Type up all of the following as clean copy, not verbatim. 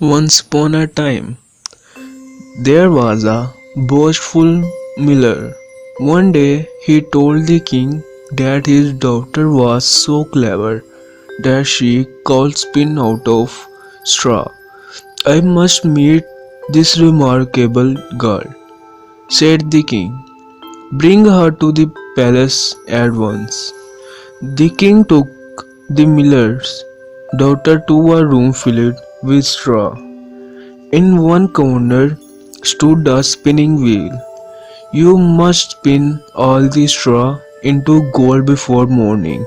Once upon a time, there was a boastful miller. One day he told the king that his daughter was so clever that she could spin out of straw. "I must meet this remarkable girl," said the king. "Bring her to the palace at once." The king took the miller's daughter to a room filled with straw. In one corner stood a spinning wheel. "You must spin all the straw into gold before morning,"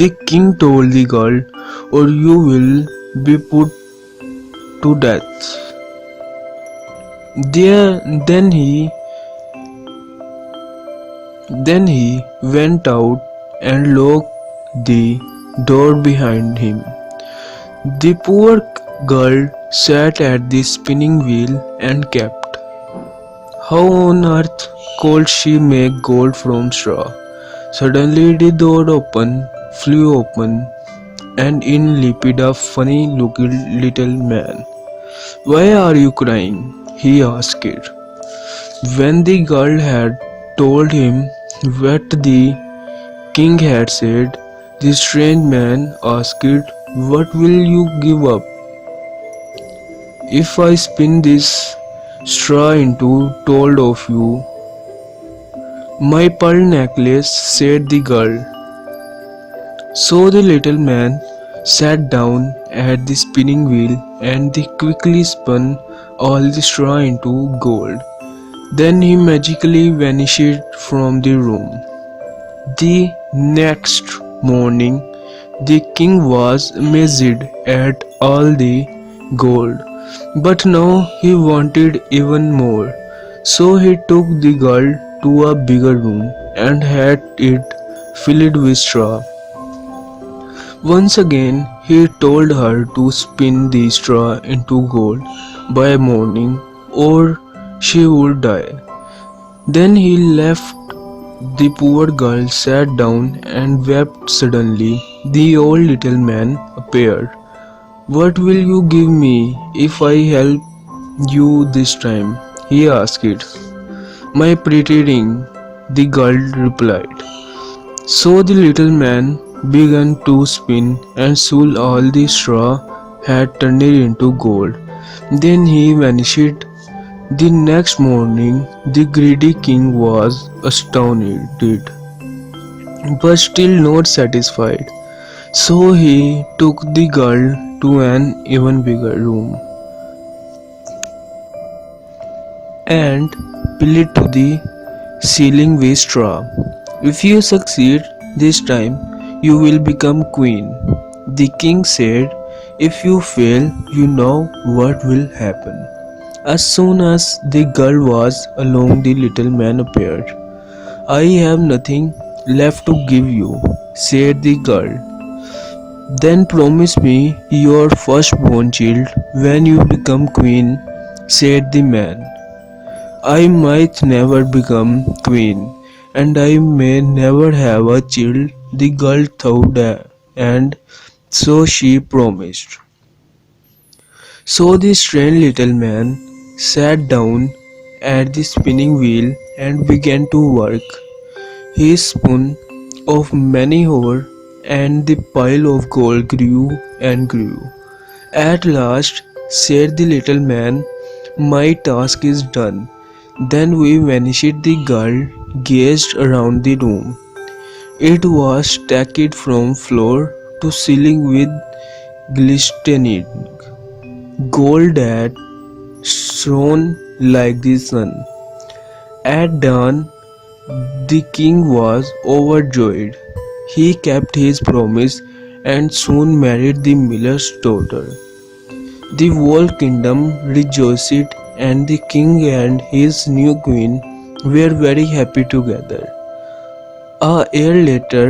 the king told the girl, "or you will be put to death." There, then he went out and locked the door behind him. The poor girl sat at the spinning wheel and kept. How on earth could she make gold from straw? Suddenly the door flew open, and in leaped a funny-looking little man. "Why are you crying?" he asked. When the girl had told him what the king had said, the strange man asked, "What will you give up if I spin this straw into told of you?" "My pearl necklace," said the girl. So the little man sat down at the spinning wheel and they quickly spun all the straw into gold. Then he magically vanished from the room. The next morning, the king was amazed at all the gold, but now he wanted even more. So he took the girl to a bigger room and had it filled with straw. Once again, he told her to spin the straw into gold by morning or she would die. Then he left. The poor girl sat down and wept. Suddenly, the old little man appeared. "What will you give me if I help you this time?" he asked. "My pretty ring," the girl replied. So the little man began to spin, and soon all the straw had turned into gold. Then he vanished. The next morning, the greedy king was astounded, but still not satisfied. So he took the girl to an even bigger room and filled it to the ceiling with straw. "If you succeed this time, you will become queen," the king said. "If you fail, you know what will happen." As soon as the girl was alone, the little man appeared. "I have nothing left to give you," said the girl. "Then promise me your firstborn child when you become queen," said the man. "I might never become queen, and I may never have a child," the girl thought, and so she promised. So the strange little man sat down at the spinning wheel and began to work. He spun off many ore, and the pile of gold grew and grew. "At last," said the little man, "my task is done." Then we vanished. The girl gazed around the room. It was stacked from floor to ceiling with glistening gold that shone like the sun. At dawn, the king was overjoyed. He kept his promise and soon married the miller's daughter. The whole kingdom rejoiced, and the king and his new queen were very happy together. A year later,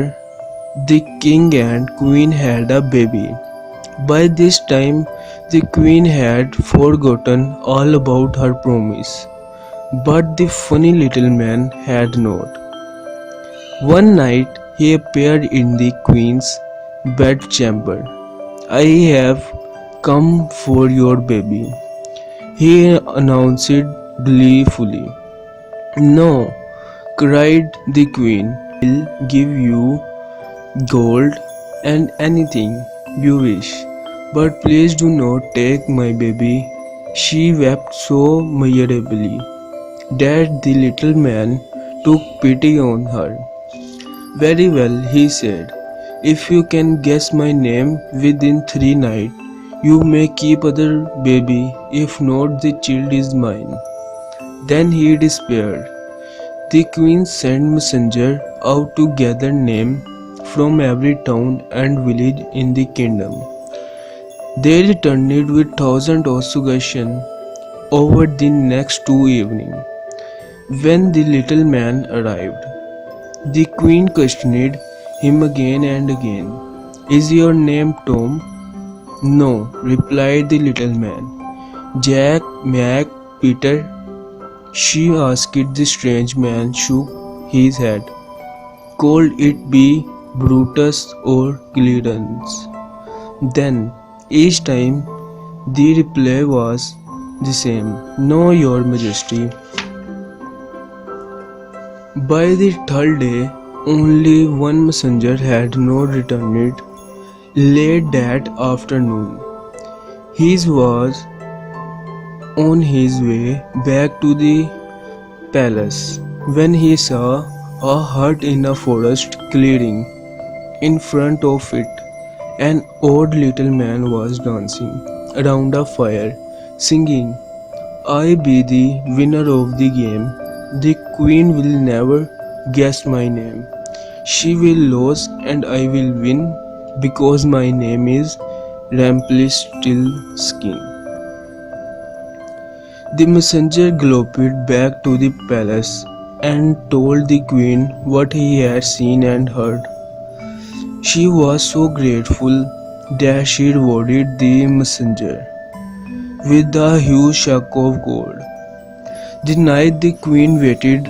the king and queen had a baby. By this time, the queen had forgotten all about her promise, but the funny little man had not. One night, he appeared in the queen's bedchamber. "I have Come for your baby, he announced gleefully. No, cried the queen, I will give you gold and anything you wish, but please do not take my baby. She wept so miserably that the little man took pity on her. Very well, he said. If you can guess my name within 3 nights, you may keep other baby. If not, the child is mine. Then he despaired. The queen sent messenger out to gather names from every town and village in the kingdom. They returned with thousands of suggestions over the next 2 evenings. When the little man arrived, the queen questioned him again and again. Is your name Tom? No, replied the little man. Jack, Mac, Peter? She asked. The strange man shook his head. Could it be Brutus or Clarence? Then, each time, the reply was the same. No, your majesty. By the third day, only one messenger had not returned. Late that afternoon, he was on his way back to the palace when he saw a hut in a forest clearing. In front of it, an old little man was dancing around a fire, singing, I be the winner of the game. The queen will never guess my name. She will lose and I will win because my name is Rumpelstiltskin. The messenger galloped back to the palace and told the queen what he had seen and heard. She was so grateful that she rewarded the messenger with a huge sack of gold. The night the queen waited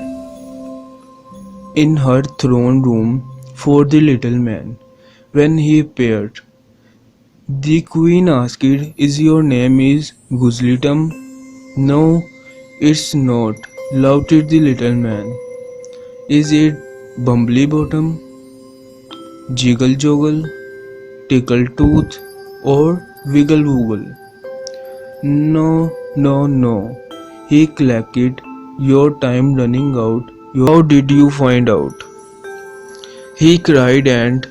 in her throne room for the little man. When he appeared, the queen asked, Is your name is Guzlitum? No, it's not, shouted the little man. Is it Bumbly Bottom, Jiggle Joggle, Tickle Tooth, or Wiggle Woggle? No, no, no, he clacked. Your time running out. How did you find out? He cried and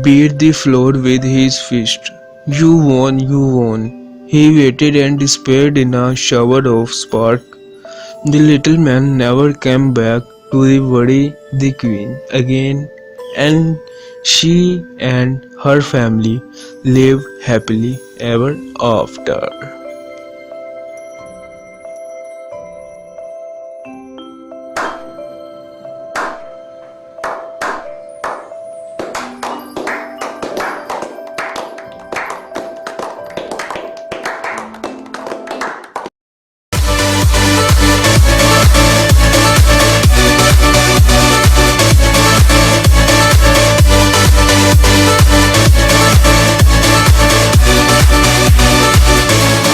beat the floor with his fist. You won, you won. He waited and despaired in a shower of sparks. The little man never came back to worry the queen again, and she and her family lived happily ever after.